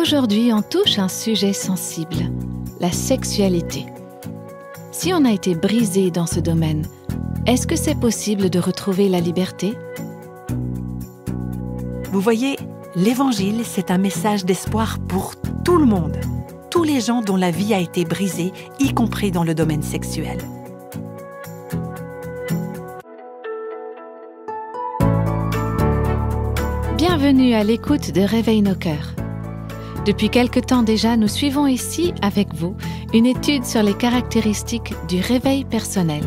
Aujourd'hui, on touche un sujet sensible, la sexualité. Si on a été brisé dans ce domaine, est-ce que c'est possible de retrouver la liberté? Vous voyez, l'Évangile, c'est un message d'espoir pour tout le monde. Tous les gens dont la vie a été brisée, y compris dans le domaine sexuel. Bienvenue à l'écoute de Réveille nos cœurs. Depuis quelque temps déjà, nous suivons ici, avec vous, une étude sur les caractéristiques du réveil personnel.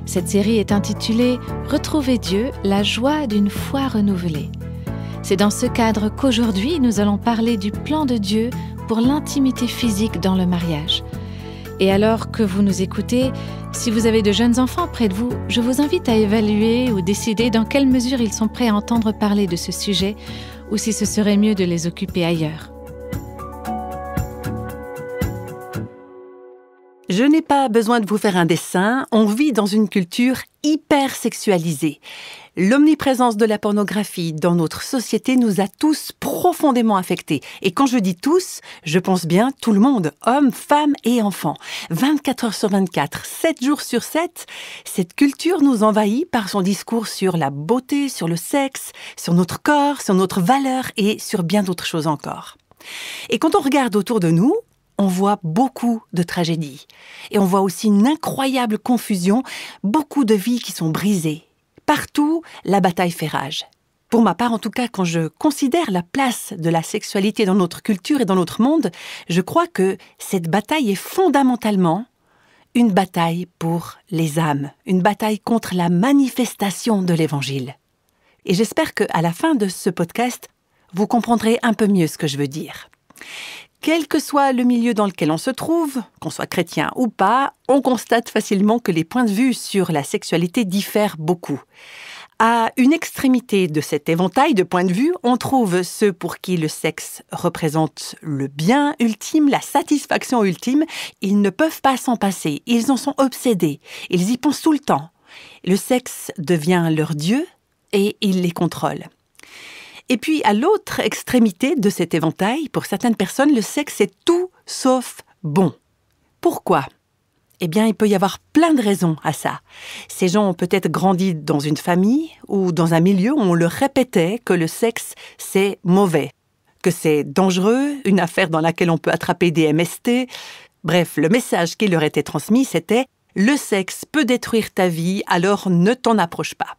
Cette série est intitulée « Retrouver Dieu, la joie d'une foi renouvelée ». C'est dans ce cadre qu'aujourd'hui, nous allons parler du plan de Dieu pour l'intimité physique dans le mariage. Et alors que vous nous écoutez, si vous avez de jeunes enfants près de vous, je vous invite à évaluer ou décider dans quelle mesure ils sont prêts à entendre parler de ce sujet ou si ce serait mieux de les occuper ailleurs. Je n'ai pas besoin de vous faire un dessin, on vit dans une culture hyper sexualisée. L'omniprésence de la pornographie dans notre société nous a tous profondément affectés. Et quand je dis tous, je pense bien tout le monde, hommes, femmes et enfants. 24 heures sur 24, 7 jours sur 7, cette culture nous envahit par son discours sur la beauté, sur le sexe, sur notre corps, sur notre valeur et sur bien d'autres choses encore. Et quand on regarde autour de nous, on voit beaucoup de tragédies. Et on voit aussi une incroyable confusion, beaucoup de vies qui sont brisées. Partout, la bataille fait rage. Pour ma part, en tout cas, quand je considère la place de la sexualité dans notre culture et dans notre monde, je crois que cette bataille est fondamentalement une bataille pour les âmes, une bataille contre la manifestation de l'Évangile. Et j'espère qu'à la fin de ce podcast, vous comprendrez un peu mieux ce que je veux dire. Quel que soit le milieu dans lequel on se trouve, qu'on soit chrétien ou pas, on constate facilement que les points de vue sur la sexualité diffèrent beaucoup. À une extrémité de cet éventail de points de vue, on trouve ceux pour qui le sexe représente le bien ultime, la satisfaction ultime. Ils ne peuvent pas s'en passer, ils en sont obsédés, ils y pensent tout le temps. Le sexe devient leur Dieu et il les contrôle. Et puis, à l'autre extrémité de cet éventail, pour certaines personnes, le sexe est tout sauf bon. Pourquoi ? Eh bien, il peut y avoir plein de raisons à ça. Ces gens ont peut-être grandi dans une famille ou dans un milieu où on leur répétait que le sexe, c'est mauvais, que c'est dangereux, une affaire dans laquelle on peut attraper des MST. Bref, le message qui leur était transmis, c'était « Le sexe peut détruire ta vie, alors ne t'en approche pas ».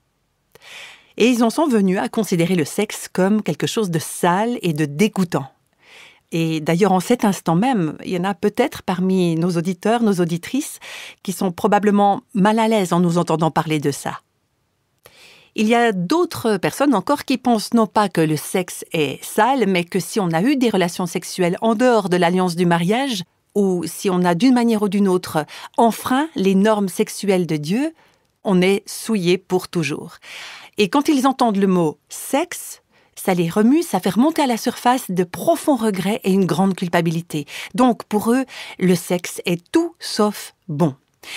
Et ils en sont venus à considérer le sexe comme quelque chose de sale et de dégoûtant. Et d'ailleurs, en cet instant même, il y en a peut-être parmi nos auditeurs, nos auditrices, qui sont probablement mal à l'aise en nous entendant parler de ça. Il y a d'autres personnes encore qui pensent non pas que le sexe est sale, mais que si on a eu des relations sexuelles en dehors de l'alliance du mariage, ou si on a d'une manière ou d'une autre enfreint les normes sexuelles de Dieu, on est souillé pour toujours. Et quand ils entendent le mot « sexe », ça les remue, ça fait remonter à la surface de profonds regrets et une grande culpabilité. Donc, pour eux, le sexe est tout sauf bon.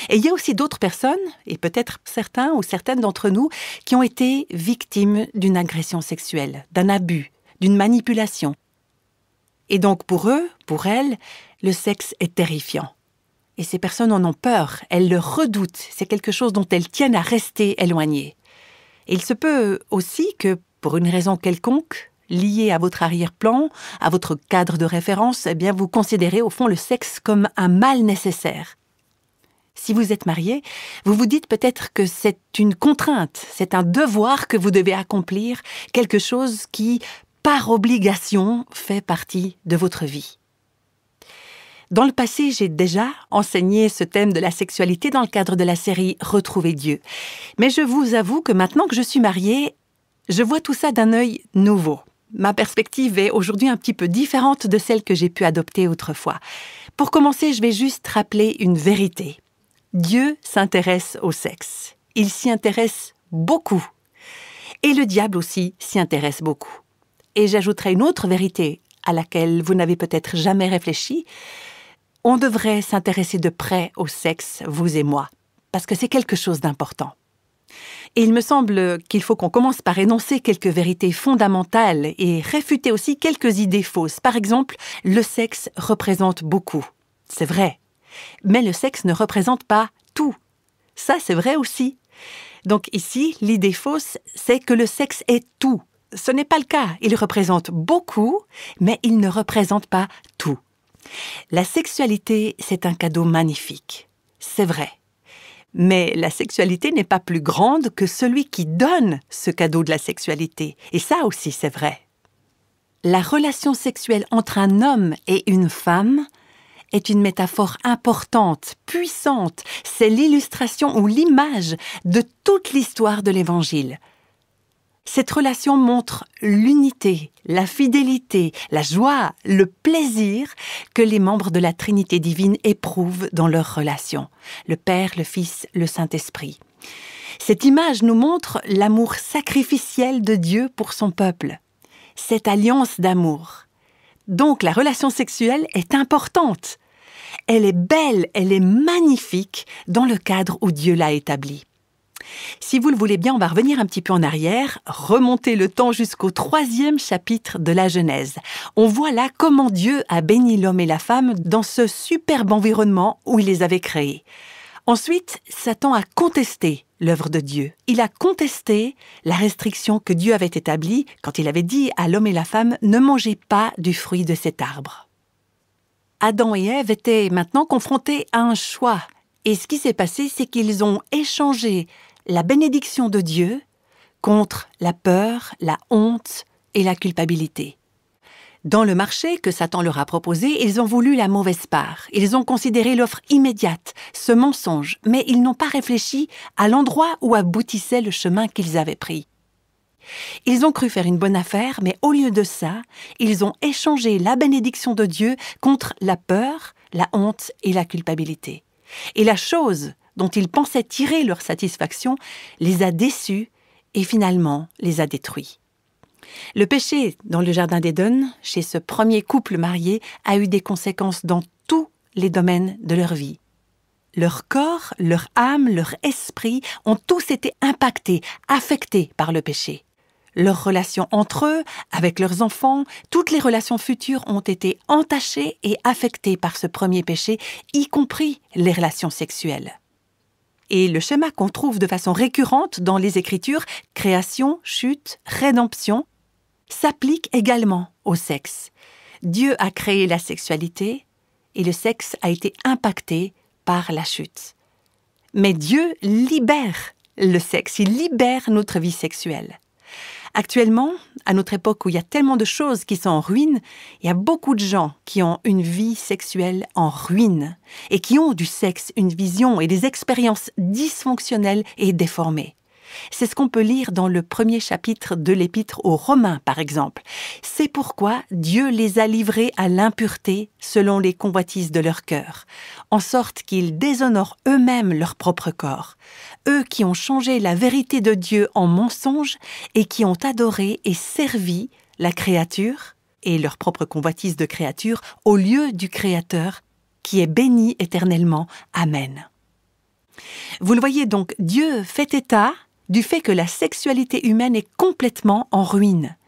Et il y a aussi d'autres personnes, et peut-être certains ou certaines d'entre nous, qui ont été victimes d'une agression sexuelle, d'un abus, d'une manipulation. Et donc, pour eux, pour elles, le sexe est terrifiant. Et ces personnes en ont peur, elles le redoutent, c'est quelque chose dont elles tiennent à rester éloignées. Et il se peut aussi que, pour une raison quelconque, liée à votre arrière-plan, à votre cadre de référence, eh bien vous considérez au fond le sexe comme un mal nécessaire. Si vous êtes marié, vous vous dites peut-être que c'est une contrainte, c'est un devoir que vous devez accomplir, quelque chose qui, par obligation, fait partie de votre vie. Dans le passé, j'ai déjà enseigné ce thème de la sexualité dans le cadre de la série « Retrouver Dieu ». Mais je vous avoue que maintenant que je suis mariée, je vois tout ça d'un œil nouveau. Ma perspective est aujourd'hui un petit peu différente de celle que j'ai pu adopter autrefois. Pour commencer, je vais juste rappeler une vérité. Dieu s'intéresse au sexe. Il s'y intéresse beaucoup. Et le diable aussi s'y intéresse beaucoup. Et j'ajouterai une autre vérité à laquelle vous n'avez peut-être jamais réfléchi. On devrait s'intéresser de près au sexe, vous et moi, parce que c'est quelque chose d'important. Et il me semble qu'il faut qu'on commence par énoncer quelques vérités fondamentales et réfuter aussi quelques idées fausses. Par exemple, le sexe représente beaucoup. C'est vrai. Mais le sexe ne représente pas tout. Ça, c'est vrai aussi. Donc ici, l'idée fausse, c'est que le sexe est tout. Ce n'est pas le cas. Il représente beaucoup, mais il ne représente pas tout. La sexualité, c'est un cadeau magnifique. C'est vrai. Mais la sexualité n'est pas plus grande que celui qui donne ce cadeau de la sexualité. Et ça aussi, c'est vrai. La relation sexuelle entre un homme et une femme est une métaphore importante, puissante. C'est l'illustration ou l'image de toute l'histoire de l'Évangile. Cette relation montre l'unité, la fidélité, la joie, le plaisir que les membres de la Trinité divine éprouvent dans leur relation, le Père, le Fils, le Saint-Esprit. Cette image nous montre l'amour sacrificiel de Dieu pour son peuple, cette alliance d'amour. Donc la relation sexuelle est importante. Elle est belle, elle est magnifique dans le cadre où Dieu l'a établie. Si vous le voulez bien, on va revenir un petit peu en arrière, remonter le temps jusqu'au 3e chapitre de la Genèse. On voit là comment Dieu a béni l'homme et la femme dans ce superbe environnement où il les avait créés. Ensuite, Satan a contesté l'œuvre de Dieu. Il a contesté la restriction que Dieu avait établie quand il avait dit à l'homme et la femme « Ne mangez pas du fruit de cet arbre ». Adam et Ève étaient maintenant confrontés à un choix. Et ce qui s'est passé, c'est qu'ils ont échangé la bénédiction de Dieu contre la peur, la honte et la culpabilité. Dans le marché que Satan leur a proposé, ils ont voulu la mauvaise part. Ils ont considéré l'offre immédiate, ce mensonge, mais ils n'ont pas réfléchi à l'endroit où aboutissait le chemin qu'ils avaient pris. Ils ont cru faire une bonne affaire, mais au lieu de ça, ils ont échangé la bénédiction de Dieu contre la peur, la honte et la culpabilité. Et la chose dont ils pensaient tirer leur satisfaction les a déçus et finalement les a détruits. Le péché dans le jardin d'Éden, chez ce premier couple marié, a eu des conséquences dans tous les domaines de leur vie. Leur corps, leur âme, leur esprit ont tous été impactés, affectés par le péché. Leurs relations entre eux, avec leurs enfants, toutes les relations futures ont été entachées et affectées par ce premier péché, y compris les relations sexuelles. Et le schéma qu'on trouve de façon récurrente dans les Écritures, création, chute, rédemption, s'applique également au sexe. Dieu a créé la sexualité et le sexe a été impacté par la chute. Mais Dieu libère le sexe, il libère notre vie sexuelle. Actuellement, à notre époque où il y a tellement de choses qui sont en ruine, il y a beaucoup de gens qui ont une vie sexuelle en ruine et qui ont du sexe, une vision et des expériences dysfonctionnelles et déformées. C'est ce qu'on peut lire dans le 1er chapitre de l'Épître aux Romains, par exemple. C'est pourquoi Dieu les a livrés à l'impureté selon les convoitises de leur cœur, en sorte qu'ils déshonorent eux-mêmes leur propre corps. Eux qui ont changé la vérité de Dieu en mensonge et qui ont adoré et servi la créature et leur propre convoitise de créature au lieu du Créateur, qui est béni éternellement. Amen. Vous le voyez donc, Dieu fait état du fait que la sexualité humaine est complètement en ruine.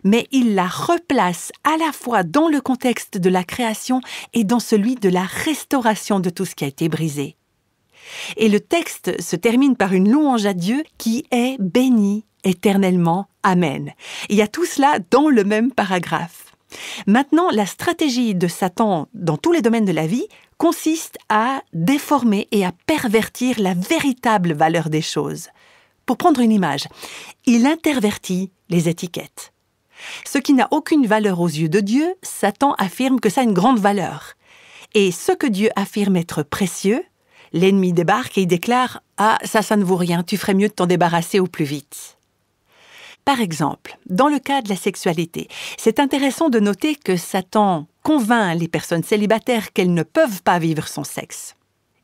Mais il la replace à la fois dans le contexte de la création et dans celui de la restauration de tout ce qui a été brisé. Et le texte se termine par une louange à Dieu qui est béni éternellement. Amen. Il y a tout cela dans le même paragraphe. Maintenant, la stratégie de Satan dans tous les domaines de la vie consiste à déformer et à pervertir la véritable valeur des choses. Pour prendre une image, il intervertit les étiquettes. Ce qui n'a aucune valeur aux yeux de Dieu, Satan affirme que ça a une grande valeur. Et ce que Dieu affirme être précieux, l'ennemi débarque et il déclare « Ah, ça ne vaut rien, tu ferais mieux de t'en débarrasser au plus vite ». Par exemple, dans le cas de la sexualité, c'est intéressant de noter que Satan convainc les personnes célibataires qu'elles ne peuvent pas vivre son sexe.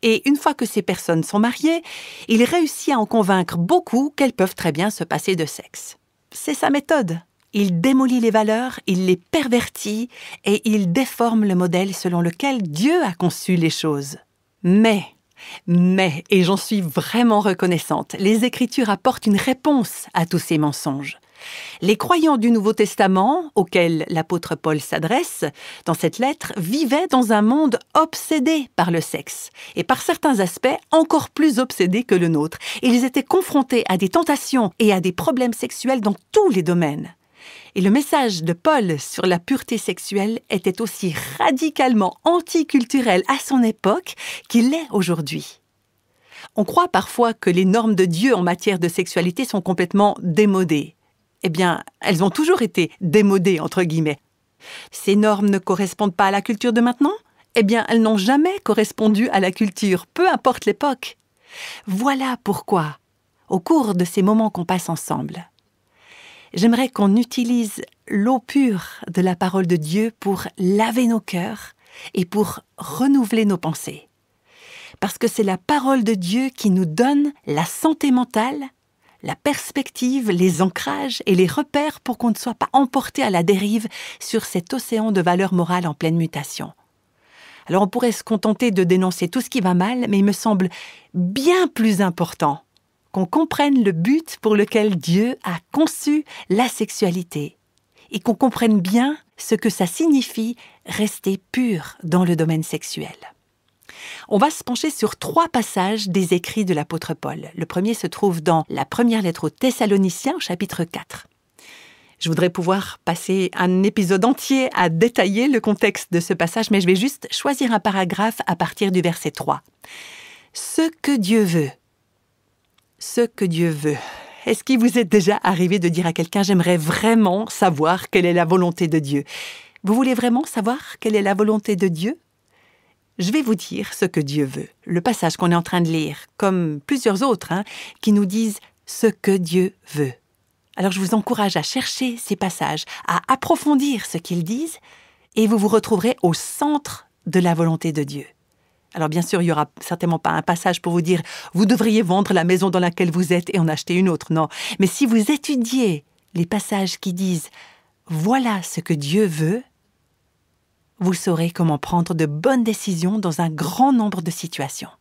Et une fois que ces personnes sont mariées, il réussit à en convaincre beaucoup qu'elles peuvent très bien se passer de sexe. C'est sa méthode. Il démolit les valeurs, il les pervertit et il déforme le modèle selon lequel Dieu a conçu les choses. Mais Mais, et j'en suis vraiment reconnaissante, les Écritures apportent une réponse à tous ces mensonges. Les croyants du Nouveau Testament, auxquels l'apôtre Paul s'adresse dans cette lettre, vivaient dans un monde obsédé par le sexe, et par certains aspects encore plus obsédé que le nôtre. Ils étaient confrontés à des tentations et à des problèmes sexuels dans tous les domaines. Et le message de Paul sur la pureté sexuelle était aussi radicalement anticulturel à son époque qu'il l'est aujourd'hui. On croit parfois que les normes de Dieu en matière de sexualité sont complètement démodées. Eh bien, elles ont toujours été démodées, entre guillemets. Ces normes ne correspondent pas à la culture de maintenant? Eh bien, elles n'ont jamais correspondu à la culture, peu importe l'époque. Voilà pourquoi, au cours de ces moments qu'on passe ensemble, j'aimerais qu'on utilise l'eau pure de la parole de Dieu pour laver nos cœurs et pour renouveler nos pensées. Parce que c'est la parole de Dieu qui nous donne la santé mentale, la perspective, les ancrages et les repères pour qu'on ne soit pas emporté à la dérive sur cet océan de valeurs morales en pleine mutation. Alors on pourrait se contenter de dénoncer tout ce qui va mal, mais il me semble bien plus important qu'on comprenne le but pour lequel Dieu a conçu la sexualité et qu'on comprenne bien ce que ça signifie rester pur dans le domaine sexuel. On va se pencher sur 3 passages des écrits de l'apôtre Paul. Le premier se trouve dans la première lettre aux Thessaloniciens, chapitre 4. Je voudrais pouvoir passer un épisode entier à détailler le contexte de ce passage, mais je vais juste choisir un paragraphe à partir du verset 3. Ce que Dieu veut. Ce que Dieu veut. Est-ce qu'il vous est déjà arrivé de dire à quelqu'un « J'aimerais vraiment savoir quelle est la volonté de Dieu ». Vous voulez vraiment savoir quelle est la volonté de Dieu ? Je vais vous dire ce que Dieu veut. Le passage qu'on est en train de lire, comme plusieurs autres, qui nous disent ce que Dieu veut. Alors je vous encourage à chercher ces passages, à approfondir ce qu'ils disent, et vous vous retrouverez au centre de la volonté de Dieu. Alors bien sûr, il n'y aura certainement pas un passage pour vous dire « Vous devriez vendre la maison dans laquelle vous êtes et en acheter une autre ». Non, mais si vous étudiez les passages qui disent « Voilà ce que Dieu veut », vous saurez comment prendre de bonnes décisions dans un grand nombre de situations.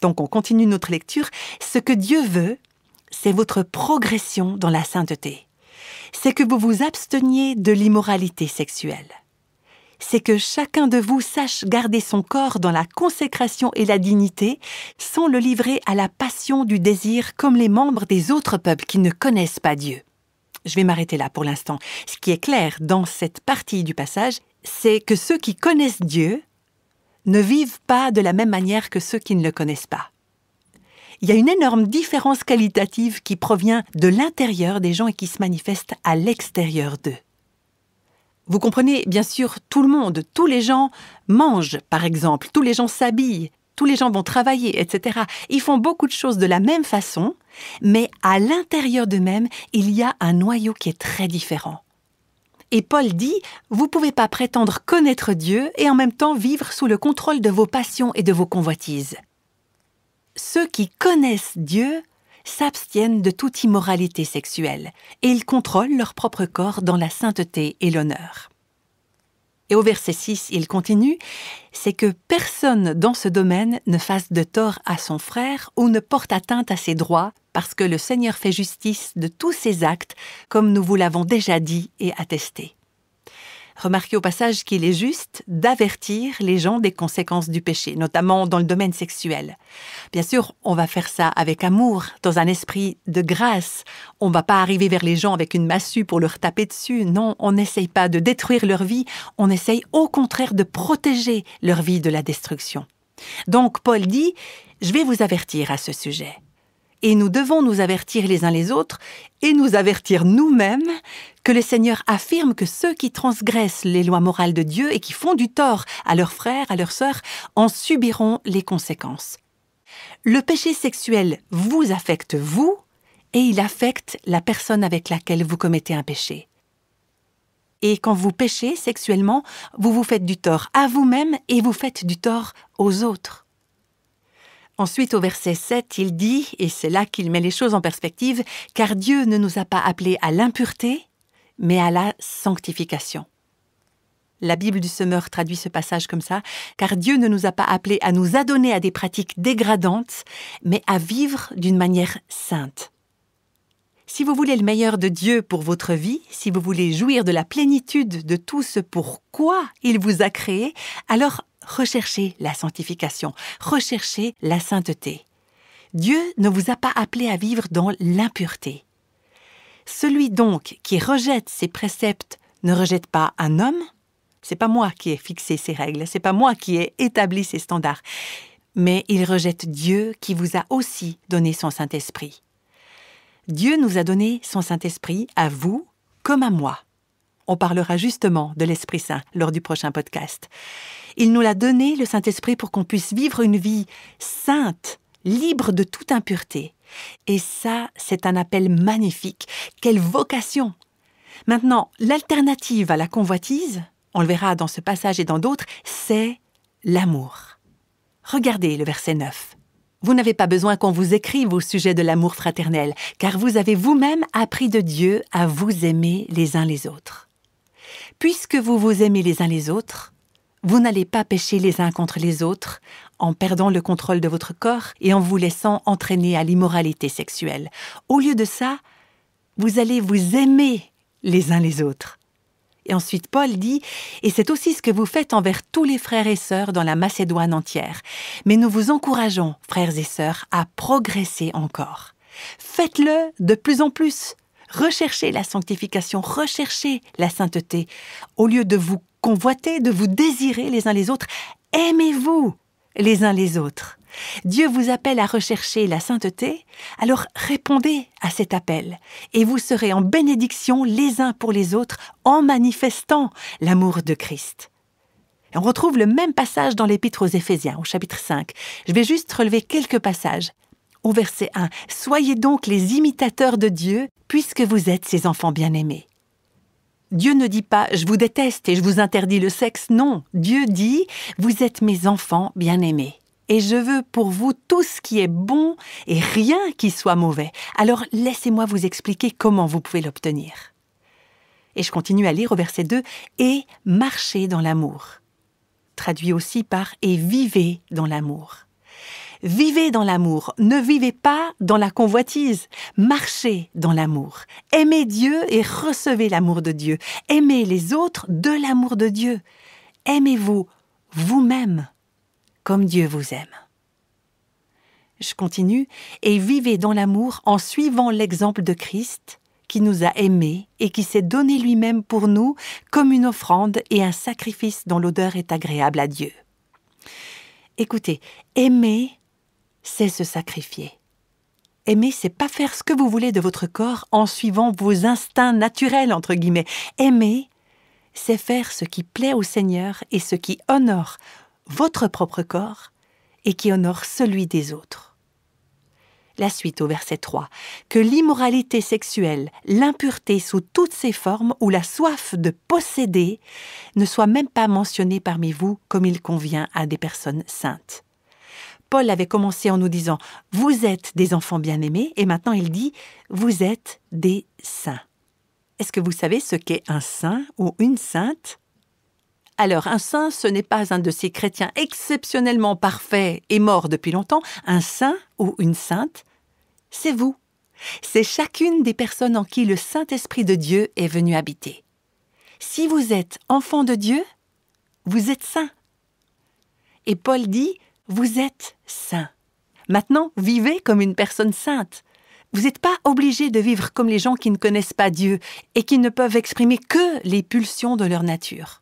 Donc on continue notre lecture. Ce que Dieu veut, c'est votre progression dans la sainteté. C'est que vous vous absteniez de l'immoralité sexuelle. C'est que chacun de vous sache garder son corps dans la consécration et la dignité, sans le livrer à la passion du désir comme les membres des autres peuples qui ne connaissent pas Dieu. Je vais m'arrêter là pour l'instant. Ce qui est clair dans cette partie du passage, c'est que ceux qui connaissent Dieu ne vivent pas de la même manière que ceux qui ne le connaissent pas. Il y a une énorme différence qualitative qui provient de l'intérieur des gens et qui se manifeste à l'extérieur d'eux. Vous comprenez, bien sûr, tout le monde, tous les gens mangent, par exemple, tous les gens s'habillent, tous les gens vont travailler, etc. Ils font beaucoup de choses de la même façon, mais à l'intérieur d'eux-mêmes, il y a un noyau qui est très différent. Et Paul dit, vous ne pouvez pas prétendre connaître Dieu et en même temps vivre sous le contrôle de vos passions et de vos convoitises. Ceux qui connaissent Dieu s'abstiennent de toute immoralité sexuelle et ils contrôlent leur propre corps dans la sainteté et l'honneur. Et au verset 6, il continue, c'est que personne dans ce domaine ne fasse de tort à son frère ou ne porte atteinte à ses droits, parce que le Seigneur fait justice de tous ses actes, comme nous vous l'avons déjà dit et attesté. Remarquez au passage qu'il est juste d'avertir les gens des conséquences du péché, notamment dans le domaine sexuel. Bien sûr, on va faire ça avec amour, dans un esprit de grâce. On ne va pas arriver vers les gens avec une massue pour leur taper dessus. Non, on n'essaye pas de détruire leur vie, on essaye au contraire de protéger leur vie de la destruction. Donc Paul dit, je vais vous avertir à ce sujet. Et nous devons nous avertir les uns les autres et nous avertir nous-mêmes que le Seigneur affirme que ceux qui transgressent les lois morales de Dieu et qui font du tort à leurs frères, à leurs sœurs, en subiront les conséquences. Le péché sexuel vous affecte vous et il affecte la personne avec laquelle vous commettez un péché. Et quand vous péchez sexuellement, vous vous faites du tort à vous-même et vous faites du tort aux autres. Ensuite, au verset 7, il dit, et c'est là qu'il met les choses en perspective, « Car Dieu ne nous a pas appelés à l'impureté, mais à la sanctification. » La Bible du Semeur traduit ce passage comme ça, car Dieu ne nous a pas appelés à nous adonner à des pratiques dégradantes, mais à vivre d'une manière sainte. Si vous voulez le meilleur de Dieu pour votre vie, si vous voulez jouir de la plénitude de tout ce pour quoi il vous a créé, alors recherchez la sanctification, recherchez la sainteté. Dieu ne vous a pas appelé à vivre dans l'impureté. Celui donc qui rejette ses préceptes ne rejette pas un homme. C'est pas moi qui ai fixé ces règles, c'est pas moi qui ai établi ces standards, mais il rejette Dieu qui vous a aussi donné son Saint-Esprit. Dieu nous a donné son Saint-Esprit à vous comme à moi. On parlera justement de l'Esprit Saint lors du prochain podcast. Il nous l'a donné, le Saint-Esprit, pour qu'on puisse vivre une vie sainte, libre de toute impureté. Et ça, c'est un appel magnifique. Quelle vocation! Maintenant, l'alternative à la convoitise, on le verra dans ce passage et dans d'autres, c'est l'amour. Regardez le verset 9. Vous n'avez pas besoin qu'on vous écrive au sujet de l'amour fraternel, car vous avez vous-même appris de Dieu à vous aimer les uns les autres. Puisque vous vous aimez les uns les autres, vous n'allez pas pécher les uns contre les autres en perdant le contrôle de votre corps et en vous laissant entraîner à l'immoralité sexuelle. Au lieu de ça, vous allez vous aimer les uns les autres. Et ensuite, Paul dit « Et c'est aussi ce que vous faites envers tous les frères et sœurs dans la Macédoine entière. Mais nous vous encourageons, frères et sœurs, à progresser encore. Faites-le de plus en plus. Recherchez la sanctification, recherchez la sainteté. Au lieu de vous convoiter, de vous désirer les uns les autres, aimez-vous les uns les autres. Dieu vous appelle à rechercher la sainteté, alors répondez à cet appel et vous serez en bénédiction les uns pour les autres en manifestant l'amour de Christ. Et on retrouve le même passage dans l'Épître aux Éphésiens, au chapitre 5. Je vais juste relever quelques passages. Au verset 1, « Soyez donc les imitateurs de Dieu, puisque vous êtes ses enfants bien-aimés. » Dieu ne dit pas « je vous déteste et je vous interdis le sexe ». Non, Dieu dit « vous êtes mes enfants bien-aimés. Et je veux pour vous tout ce qui est bon et rien qui soit mauvais. Alors laissez-moi vous expliquer comment vous pouvez l'obtenir. » Et je continue à lire au verset 2 « et marchez dans l'amour ». Traduit aussi par « et vivez dans l'amour ». Vivez dans l'amour, ne vivez pas dans la convoitise, marchez dans l'amour. Aimez Dieu et recevez l'amour de Dieu. Aimez les autres de l'amour de Dieu. Aimez-vous vous-même comme Dieu vous aime. Je continue, et vivez dans l'amour en suivant l'exemple de Christ qui nous a aimés et qui s'est donné lui-même pour nous comme une offrande et un sacrifice dont l'odeur est agréable à Dieu. Écoutez, aimer, c'est se sacrifier. Aimer, c'est pas faire ce que vous voulez de votre corps en suivant vos instincts naturels, entre guillemets. Aimer, c'est faire ce qui plaît au Seigneur et ce qui honore votre propre corps et qui honore celui des autres. La suite au verset 3. « Que l'immoralité sexuelle, l'impureté sous toutes ses formes ou la soif de posséder ne soit même pas mentionnée parmi vous comme il convient à des personnes saintes. » Paul avait commencé en nous disant « Vous êtes des enfants bien-aimés » et maintenant il dit « Vous êtes des saints ». Est-ce que vous savez ce qu'est un saint ou une sainte ? Alors, un saint, ce n'est pas un de ces chrétiens exceptionnellement parfaits et morts depuis longtemps. Un saint ou une sainte, c'est vous. C'est chacune des personnes en qui le Saint-Esprit de Dieu est venu habiter. Si vous êtes enfant de Dieu, vous êtes saint. Et Paul dit « Vous êtes saint ». Maintenant, vivez comme une personne sainte. Vous n'êtes pas obligé de vivre comme les gens qui ne connaissent pas Dieu et qui ne peuvent exprimer que les pulsions de leur nature.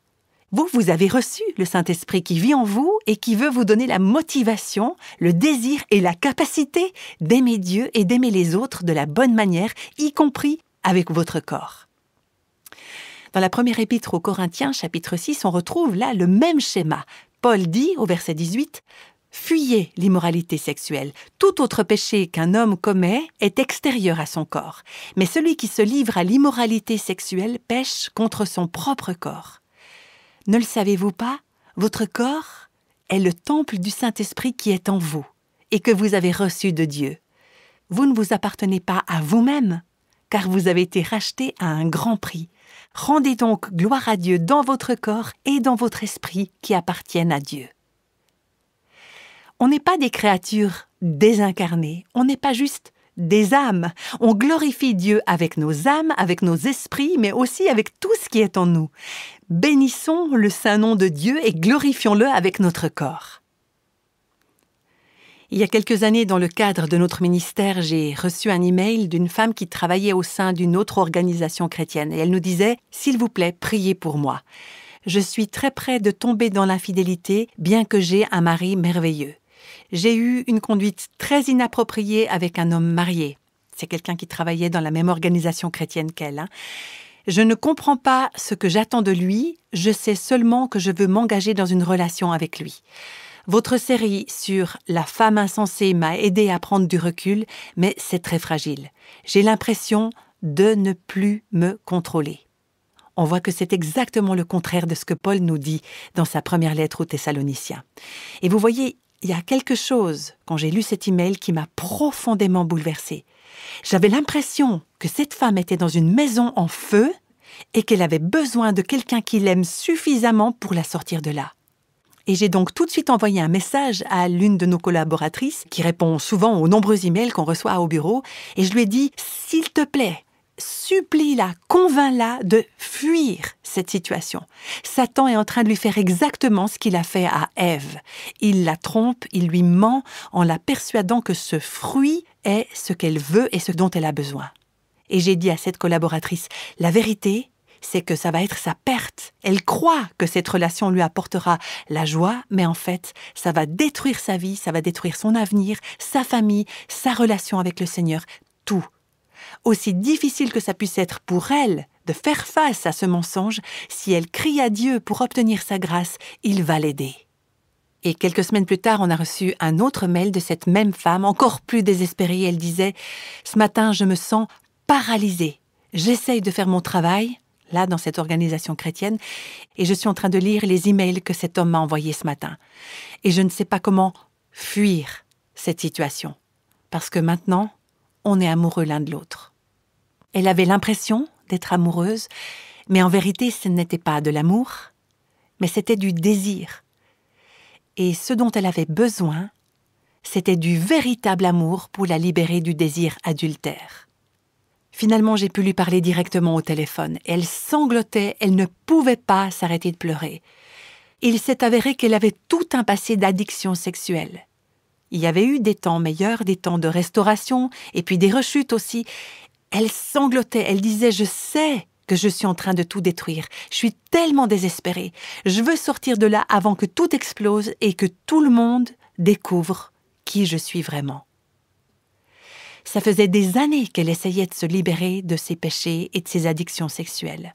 Vous avez reçu le Saint-Esprit qui vit en vous et qui veut vous donner la motivation, le désir et la capacité d'aimer Dieu et d'aimer les autres de la bonne manière, y compris avec votre corps. Dans la première épître aux Corinthiens, chapitre 6, on retrouve là le même schéma. Paul dit, au verset 18, « Fuyez l'immoralité sexuelle. Tout autre péché qu'un homme commet est extérieur à son corps. Mais celui qui se livre à l'immoralité sexuelle pêche contre son propre corps. Ne le savez-vous pas? Votre corps est le temple du Saint-Esprit qui est en vous et que vous avez reçu de Dieu. Vous ne vous appartenez pas à vous-même, car vous avez été racheté à un grand prix. Rendez donc gloire à Dieu dans votre corps et dans votre esprit qui appartiennent à Dieu. On n'est pas des créatures désincarnées, on n'est pas juste des âmes. On glorifie Dieu avec nos âmes, avec nos esprits, mais aussi avec tout ce qui est en nous. Bénissons le saint nom de Dieu et glorifions-le avec notre corps. Il y a quelques années, dans le cadre de notre ministère, j'ai reçu un email d'une femme qui travaillait au sein d'une autre organisation chrétienne. Et elle nous disait « S'il vous plaît, priez pour moi. Je suis très près de tomber dans l'infidélité, bien que j'ai un mari merveilleux. J'ai eu une conduite très inappropriée avec un homme marié. » C'est quelqu'un qui travaillait dans la même organisation chrétienne qu'elle. Je ne comprends pas ce que j'attends de lui, je sais seulement que je veux m'engager dans une relation avec lui. Votre série sur la femme insensée m'a aidé à prendre du recul, mais c'est très fragile. J'ai l'impression de ne plus me contrôler. On voit que c'est exactement le contraire de ce que Paul nous dit dans sa première lettre aux Thessaloniciens. Et vous voyez, il y a quelque chose, quand j'ai lu cet email, qui m'a profondément bouleversée. J'avais l'impression que cette femme était dans une maison en feu et qu'elle avait besoin de quelqu'un qui l'aime suffisamment pour la sortir de là. Et j'ai donc tout de suite envoyé un message à l'une de nos collaboratrices qui répond souvent aux nombreux emails qu'on reçoit au bureau et je lui ai dit « S'il te plaît, supplie-la, convainc-la de fuir cette situation. Satan est en train de lui faire exactement ce qu'il a fait à Ève. Il la trompe, il lui ment en la persuadant que ce fruit est ce qu'elle veut et ce dont elle a besoin. » Et j'ai dit à cette collaboratrice « La vérité, c'est que ça va être sa perte. Elle croit que cette relation lui apportera la joie, mais en fait, ça va détruire sa vie, ça va détruire son avenir, sa famille, sa relation avec le Seigneur, tout. Aussi difficile que ça puisse être pour elle de faire face à ce mensonge, si elle crie à Dieu pour obtenir sa grâce, il va l'aider. » Et quelques semaines plus tard, on a reçu un autre mail de cette même femme, encore plus désespérée. Elle disait « Ce matin, je me sens paralysée. J'essaye de faire mon travail, là, dans cette organisation chrétienne, et je suis en train de lire les emails que cet homme m'a envoyés ce matin. Et je ne sais pas comment fuir cette situation, parce que maintenant, on est amoureux l'un de l'autre. » Elle avait l'impression d'être amoureuse, mais en vérité, ce n'était pas de l'amour, mais c'était du désir. Et ce dont elle avait besoin, c'était du véritable amour pour la libérer du désir adultère. Finalement, j'ai pu lui parler directement au téléphone. Elle sanglotait, elle ne pouvait pas s'arrêter de pleurer. Il s'est avéré qu'elle avait tout un passé d'addiction sexuelle. Il y avait eu des temps meilleurs, des temps de restauration, et puis des rechutes aussi. Elle sanglotait, elle disait « Je sais que je suis en train de tout détruire. Je suis tellement désespérée. Je veux sortir de là avant que tout explose et que tout le monde découvre qui je suis vraiment. » Ça faisait des années qu'elle essayait de se libérer de ses péchés et de ses addictions sexuelles.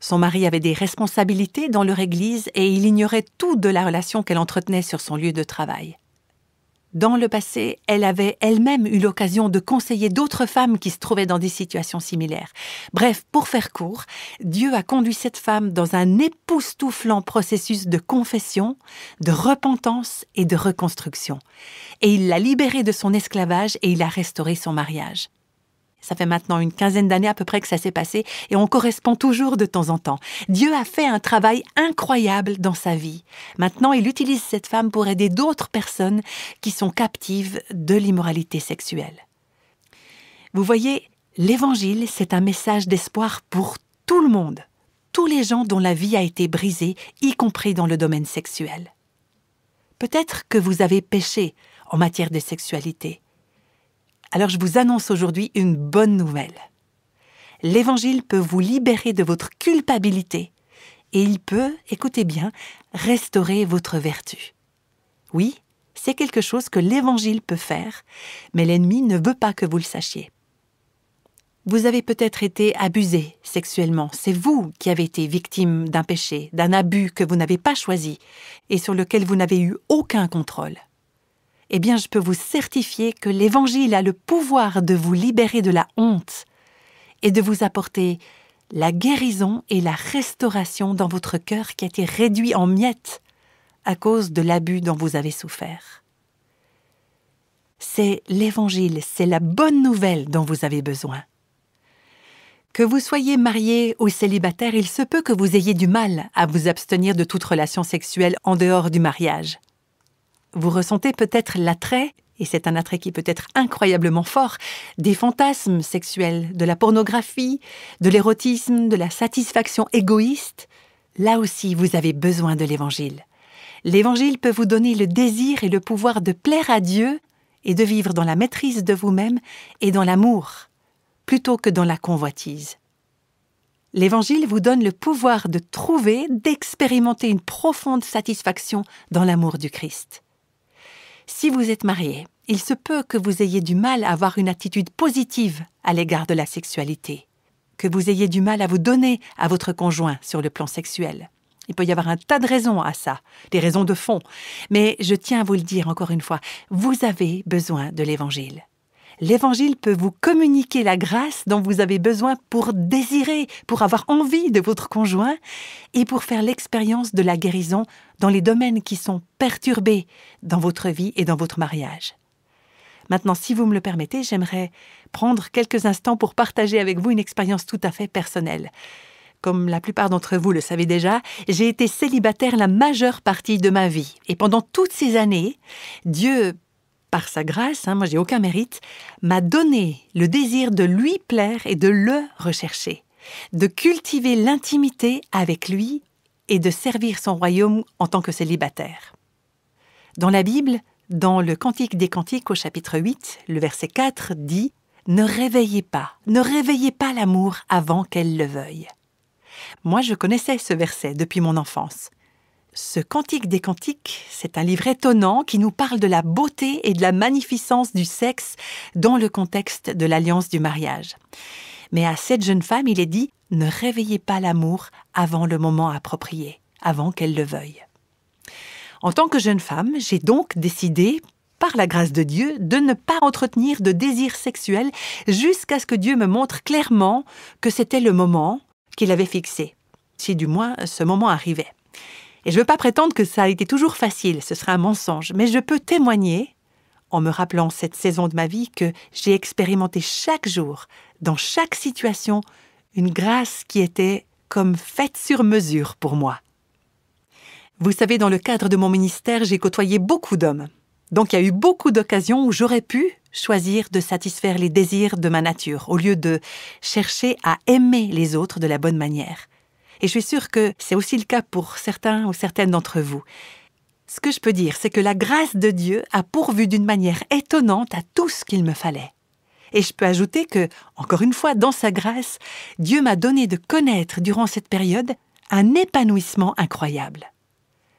Son mari avait des responsabilités dans leur église et il ignorait tout de la relation qu'elle entretenait sur son lieu de travail. Dans le passé, elle avait elle-même eu l'occasion de conseiller d'autres femmes qui se trouvaient dans des situations similaires. Bref, pour faire court, Dieu a conduit cette femme dans un époustouflant processus de confession, de repentance et de reconstruction. Et il l'a libérée de son esclavage et il a restauré son mariage. Ça fait maintenant une quinzaine d'années à peu près que ça s'est passé et on correspond toujours de temps en temps. Dieu a fait un travail incroyable dans sa vie. Maintenant, il utilise cette femme pour aider d'autres personnes qui sont captives de l'immoralité sexuelle. Vous voyez, l'Évangile, c'est un message d'espoir pour tout le monde, tous les gens dont la vie a été brisée, y compris dans le domaine sexuel. Peut-être que vous avez péché en matière de sexualité. Alors je vous annonce aujourd'hui une bonne nouvelle. L'Évangile peut vous libérer de votre culpabilité et il peut, écoutez bien, restaurer votre vertu. Oui, c'est quelque chose que l'Évangile peut faire, mais l'ennemi ne veut pas que vous le sachiez. Vous avez peut-être été abusé sexuellement. C'est vous qui avez été victime d'un péché, d'un abus que vous n'avez pas choisi et sur lequel vous n'avez eu aucun contrôle. Eh bien, je peux vous certifier que l'Évangile a le pouvoir de vous libérer de la honte et de vous apporter la guérison et la restauration dans votre cœur qui a été réduit en miettes à cause de l'abus dont vous avez souffert. C'est l'Évangile, c'est la bonne nouvelle dont vous avez besoin. Que vous soyez marié ou célibataire, il se peut que vous ayez du mal à vous abstenir de toute relation sexuelle en dehors du mariage. Vous ressentez peut-être l'attrait, et c'est un attrait qui peut être incroyablement fort, des fantasmes sexuels, de la pornographie, de l'érotisme, de la satisfaction égoïste. Là aussi, vous avez besoin de l'Évangile. L'Évangile peut vous donner le désir et le pouvoir de plaire à Dieu et de vivre dans la maîtrise de vous-même et dans l'amour, plutôt que dans la convoitise. L'Évangile vous donne le pouvoir de trouver, d'expérimenter une profonde satisfaction dans l'amour du Christ. Si vous êtes marié, il se peut que vous ayez du mal à avoir une attitude positive à l'égard de la sexualité, que vous ayez du mal à vous donner à votre conjoint sur le plan sexuel. Il peut y avoir un tas de raisons à ça, des raisons de fond. Mais je tiens à vous le dire encore une fois, vous avez besoin de l'Évangile. L'Évangile peut vous communiquer la grâce dont vous avez besoin pour désirer, pour avoir envie de votre conjoint et pour faire l'expérience de la guérison dans les domaines qui sont perturbés dans votre vie et dans votre mariage. Maintenant, si vous me le permettez, j'aimerais prendre quelques instants pour partager avec vous une expérience tout à fait personnelle. Comme la plupart d'entre vous le savez déjà, j'ai été célibataire la majeure partie de ma vie. Et pendant toutes ces années, Dieu, par sa grâce, moi j'ai aucun mérite, m'a donné le désir de lui plaire et de le rechercher, de cultiver l'intimité avec lui et de servir son royaume en tant que célibataire. Dans la Bible, dans le Cantique des Cantiques au chapitre 8, le verset 4 dit « Ne réveillez pas l'amour avant qu'elle le veuille ». Moi, je connaissais ce verset depuis mon enfance. Ce Cantique des Cantiques, c'est un livre étonnant qui nous parle de la beauté et de la magnificence du sexe dans le contexte de l'alliance du mariage. Mais à cette jeune femme, il est dit « Ne réveillez pas l'amour avant le moment approprié, avant qu'elle le veuille ». En tant que jeune femme, j'ai donc décidé, par la grâce de Dieu, de ne pas entretenir de désir sexuel jusqu'à ce que Dieu me montre clairement que c'était le moment qu'il avait fixé, si du moins ce moment arrivait. Et je ne veux pas prétendre que ça a été toujours facile, ce serait un mensonge, mais je peux témoigner, en me rappelant cette saison de ma vie, que j'ai expérimenté chaque jour, dans chaque situation, une grâce qui était comme faite sur mesure pour moi. Vous savez, dans le cadre de mon ministère, j'ai côtoyé beaucoup d'hommes. Donc il y a eu beaucoup d'occasions où j'aurais pu choisir de satisfaire les désirs de ma nature, au lieu de chercher à aimer les autres de la bonne manière. Et je suis sûre que c'est aussi le cas pour certains ou certaines d'entre vous. Ce que je peux dire, c'est que la grâce de Dieu a pourvu d'une manière étonnante à tout ce qu'il me fallait. Et je peux ajouter que, encore une fois, dans sa grâce, Dieu m'a donné de connaître durant cette période un épanouissement incroyable.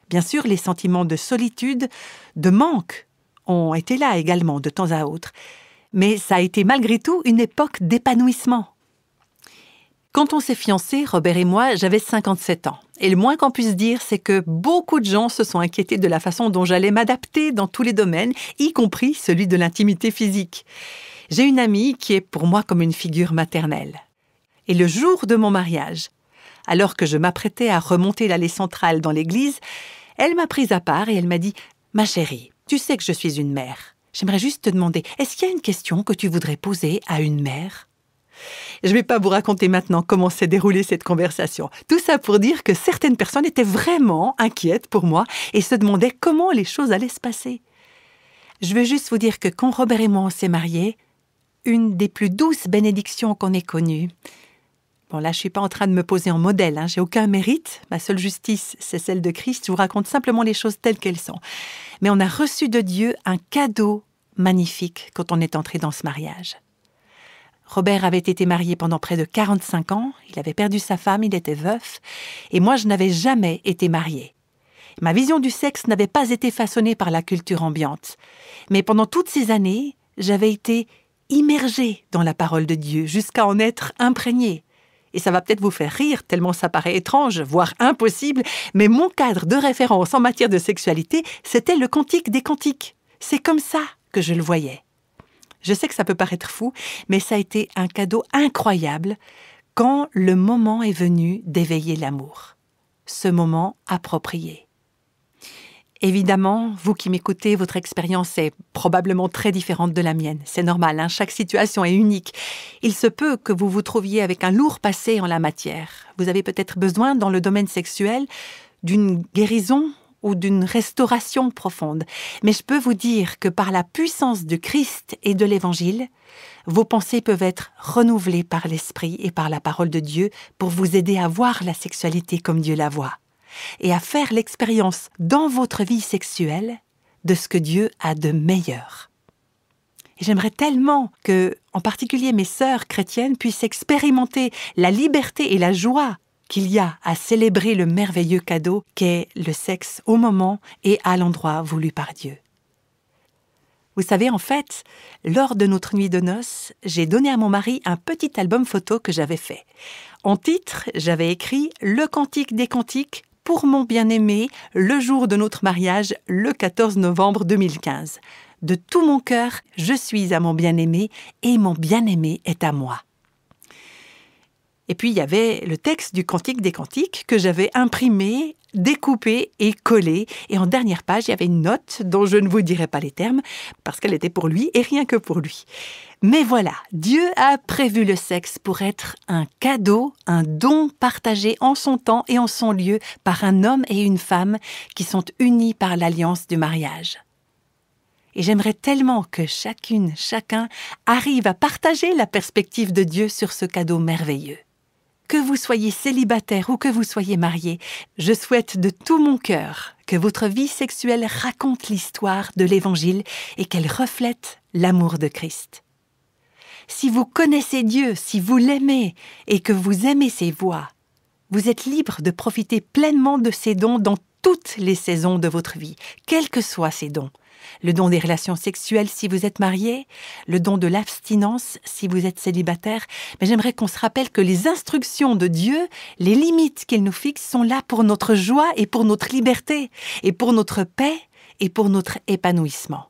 Bien sûr, les sentiments de solitude, de manque, ont été là également de temps à autre. Mais ça a été malgré tout une époque d'épanouissement. Quand on s'est fiancés, Robert et moi, j'avais 57 ans. Et le moins qu'on puisse dire, c'est que beaucoup de gens se sont inquiétés de la façon dont j'allais m'adapter dans tous les domaines, y compris celui de l'intimité physique. J'ai une amie qui est pour moi comme une figure maternelle. Et le jour de mon mariage, alors que je m'apprêtais à remonter l'allée centrale dans l'église, elle m'a prise à part et elle m'a dit « Ma chérie, tu sais que je suis une mère. J'aimerais juste te demander, est-ce qu'il y a une question que tu voudrais poser à une mère ?» Je ne vais pas vous raconter maintenant comment s'est déroulée cette conversation. Tout ça pour dire que certaines personnes étaient vraiment inquiètes pour moi et se demandaient comment les choses allaient se passer. Je veux juste vous dire que quand Robert et moi on s'est mariés, une des plus douces bénédictions qu'on ait connues. Bon, là, je ne suis pas en train de me poser en modèle, j'ai aucun mérite. Ma seule justice, c'est celle de Christ. Je vous raconte simplement les choses telles qu'elles sont. Mais on a reçu de Dieu un cadeau magnifique quand on est entré dans ce mariage. Robert avait été marié pendant près de 45 ans. Il avait perdu sa femme, il était veuf. Et moi, je n'avais jamais été mariée. Ma vision du sexe n'avait pas été façonnée par la culture ambiante. Mais pendant toutes ces années, j'avais été immergée dans la parole de Dieu, jusqu'à en être imprégnée. Et ça va peut-être vous faire rire, tellement ça paraît étrange, voire impossible, mais mon cadre de référence en matière de sexualité, c'était le Cantique des Cantiques. C'est comme ça que je le voyais. Je sais que ça peut paraître fou, mais ça a été un cadeau incroyable quand le moment est venu d'éveiller l'amour. Ce moment approprié. Évidemment, vous qui m'écoutez, votre expérience est probablement très différente de la mienne. C'est normal, hein, chaque situation est unique. Il se peut que vous vous trouviez avec un lourd passé en la matière. Vous avez peut-être besoin, dans le domaine sexuel, d'une guérison ou d'une restauration profonde. Mais je peux vous dire que par la puissance du Christ et de l'Évangile, vos pensées peuvent être renouvelées par l'Esprit et par la parole de Dieu pour vous aider à voir la sexualité comme Dieu la voit et à faire l'expérience dans votre vie sexuelle de ce que Dieu a de meilleur. Et j'aimerais tellement que, en particulier mes sœurs chrétiennes, puissent expérimenter la liberté et la joie qu'il y a à célébrer le merveilleux cadeau qu'est le sexe au moment et à l'endroit voulu par Dieu. Vous savez, en fait, lors de notre nuit de noces, j'ai donné à mon mari un petit album photo que j'avais fait. En titre, j'avais écrit « Le cantique des cantiques pour mon bien-aimé, le jour de notre mariage, le 14 novembre 2015. De tout mon cœur, je suis à mon bien-aimé et mon bien-aimé est à moi. » Et puis, il y avait le texte du Cantique des Cantiques que j'avais imprimé, découpé et collé. Et en dernière page, il y avait une note dont je ne vous dirai pas les termes parce qu'elle était pour lui et rien que pour lui. Mais voilà, Dieu a prévu le sexe pour être un cadeau, un don partagé en son temps et en son lieu par un homme et une femme qui sont unis par l'alliance du mariage. Et j'aimerais tellement que chacune, chacun arrive à partager la perspective de Dieu sur ce cadeau merveilleux. Que vous soyez célibataire ou que vous soyez marié, je souhaite de tout mon cœur que votre vie sexuelle raconte l'histoire de l'Évangile et qu'elle reflète l'amour de Christ. Si vous connaissez Dieu, si vous l'aimez et que vous aimez ses voies, vous êtes libre de profiter pleinement de ses dons dans toutes les saisons de votre vie, quels que soient ces dons. Le don des relations sexuelles si vous êtes marié, le don de l'abstinence si vous êtes célibataire. Mais j'aimerais qu'on se rappelle que les instructions de Dieu, les limites qu'il nous fixe sont là pour notre joie et pour notre liberté, et pour notre paix et pour notre épanouissement.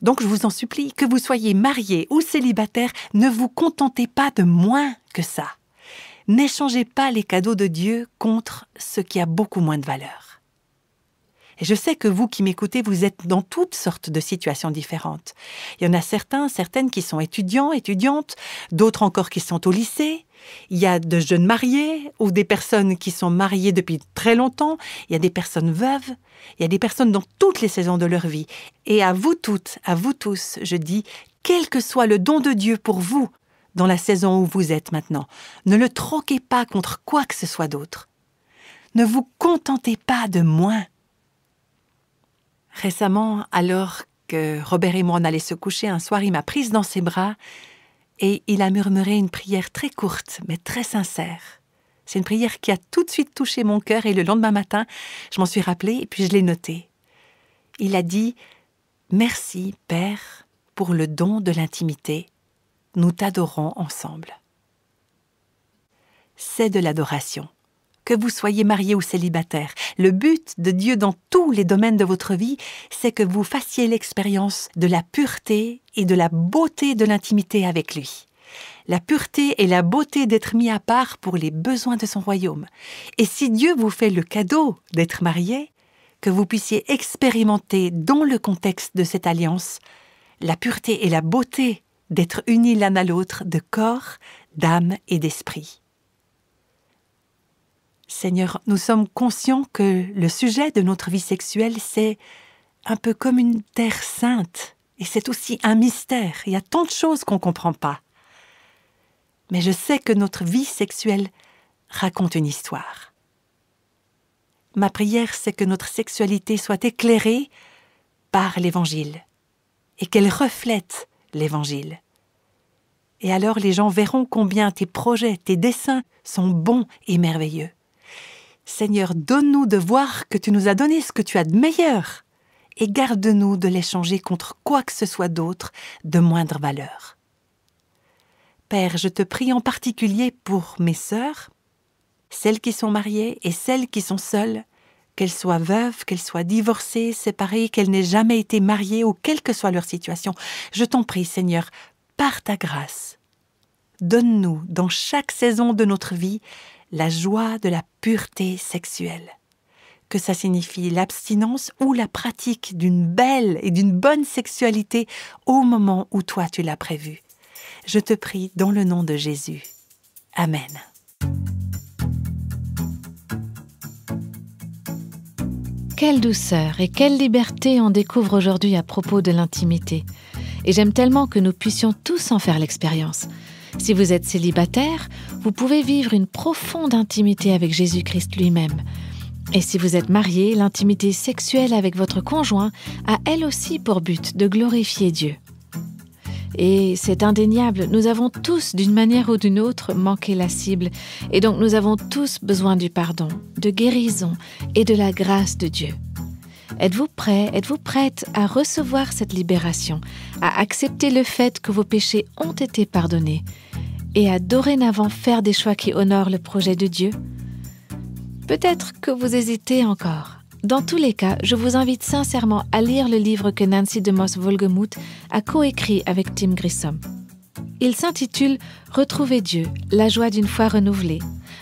Donc je vous en supplie, que vous soyez marié ou célibataire, ne vous contentez pas de moins que ça. N'échangez pas les cadeaux de Dieu contre ce qui a beaucoup moins de valeur. Et je sais que vous qui m'écoutez, vous êtes dans toutes sortes de situations différentes. Il y en a certaines qui sont étudiants, étudiantes, d'autres encore qui sont au lycée. Il y a de jeunes mariés ou des personnes qui sont mariées depuis très longtemps. Il y a des personnes veuves. Il y a des personnes dans toutes les saisons de leur vie. Et à vous toutes, à vous tous, je dis, quel que soit le don de Dieu pour vous dans la saison où vous êtes maintenant, ne le troquez pas contre quoi que ce soit d'autre. Ne vous contentez pas de moins. Récemment, alors que Robert et moi on allait se coucher, un soir, il m'a prise dans ses bras et il a murmuré une prière très courte, mais très sincère. C'est une prière qui a tout de suite touché mon cœur et le lendemain matin, je m'en suis rappelée et puis je l'ai notée. Il a dit « Merci, Père, pour le don de l'intimité. Nous t'adorons ensemble. » C'est de l'adoration. Que vous soyez marié ou célibataire, le but de Dieu dans tous les domaines de votre vie, c'est que vous fassiez l'expérience de la pureté et de la beauté de l'intimité avec lui. La pureté et la beauté d'être mis à part pour les besoins de son royaume. Et si Dieu vous fait le cadeau d'être marié, que vous puissiez expérimenter dans le contexte de cette alliance la pureté et la beauté d'être unis l'un à l'autre de corps, d'âme et d'esprit. Seigneur, nous sommes conscients que le sujet de notre vie sexuelle, c'est un peu comme une terre sainte. Et c'est aussi un mystère. Il y a tant de choses qu'on ne comprend pas. Mais je sais que notre vie sexuelle raconte une histoire. Ma prière, c'est que notre sexualité soit éclairée par l'Évangile et qu'elle reflète l'Évangile. Et alors les gens verront combien tes projets, tes desseins sont bons et merveilleux. Seigneur, donne-nous de voir que tu nous as donné ce que tu as de meilleur et garde-nous de l'échanger contre quoi que ce soit d'autre de moindre valeur. Père, je te prie en particulier pour mes sœurs, celles qui sont mariées et celles qui sont seules, qu'elles soient veuves, qu'elles soient divorcées, séparées, qu'elles n'aient jamais été mariées ou quelle que soit leur situation. Je t'en prie, Seigneur, par ta grâce, donne-nous dans chaque saison de notre vie la joie de la pureté sexuelle. que ça signifie l'abstinence ou la pratique d'une belle et d'une bonne sexualité au moment où toi tu l'as prévu. Je te prie dans le nom de Jésus. Amen. Quelle douceur et quelle liberté on découvre aujourd'hui à propos de l'intimité. Et j'aime tellement que nous puissions tous en faire l'expérience. Si vous êtes célibataire, vous pouvez vivre une profonde intimité avec Jésus-Christ lui-même. Et si vous êtes marié, l'intimité sexuelle avec votre conjoint a elle aussi pour but de glorifier Dieu. Et c'est indéniable, nous avons tous, d'une manière ou d'une autre, manqué la cible. Et donc nous avons tous besoin du pardon, de guérison et de la grâce de Dieu. Êtes-vous prêt, êtes-vous prête à recevoir cette libération, à accepter le fait que vos péchés ont été pardonnés et à dorénavant faire des choix qui honorent le projet de Dieu? Peut-être que vous hésitez encore. Dans tous les cas, je vous invite sincèrement à lire le livre que Nancy DeMoss Wolgemuth a coécrit avec Tim Grissom. Il s'intitule « Retrouver Dieu, la joie d'une foi renouvelée ».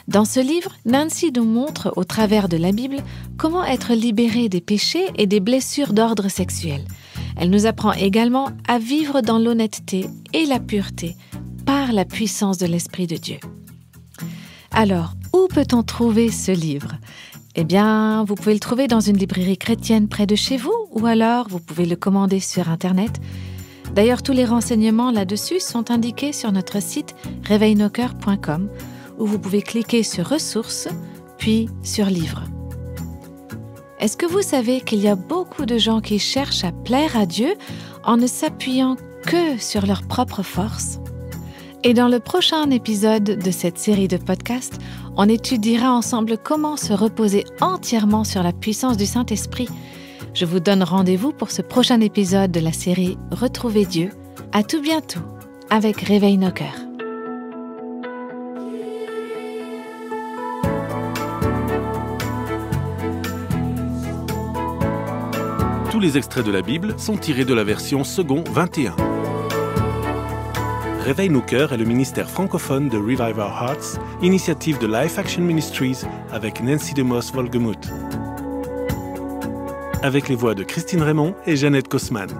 Dans ce livre, Nancy nous montre, au travers de la Bible, comment être libéré des péchés et des blessures d'ordre sexuel. Elle nous apprend également à vivre dans l'honnêteté et la pureté par la puissance de l'Esprit de Dieu. Alors, où peut-on trouver ce livre ? Eh bien, vous pouvez le trouver dans une librairie chrétienne près de chez vous ou alors vous pouvez le commander sur Internet. D'ailleurs, tous les renseignements là-dessus sont indiqués sur notre site réveilnoscoeurs.com où vous pouvez cliquer sur ressources, puis sur livres. Est-ce que vous savez qu'il y a beaucoup de gens qui cherchent à plaire à Dieu en ne s'appuyant que sur leur propre force ? Et dans le prochain épisode de cette série de podcasts, on étudiera ensemble comment se reposer entièrement sur la puissance du Saint-Esprit. Je vous donne rendez-vous pour ce prochain épisode de la série Retrouver Dieu. À tout bientôt avec Réveille nos cœurs. Tous les extraits de la Bible sont tirés de la version second 21. Réveille nos cœurs est le ministère francophone de Revive Our Hearts, initiative de Life Action Ministries avec Nancy DeMoss Wolgemuth. Avec les voix de Christine Raymond et Jeannette Kosman.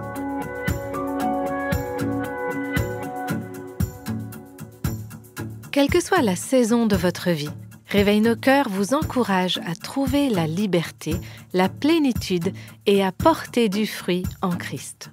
Quelle que soit la saison de votre vie, Réveille nos cœurs vous encourage à trouver la liberté, la plénitude et à porter du fruit en Christ.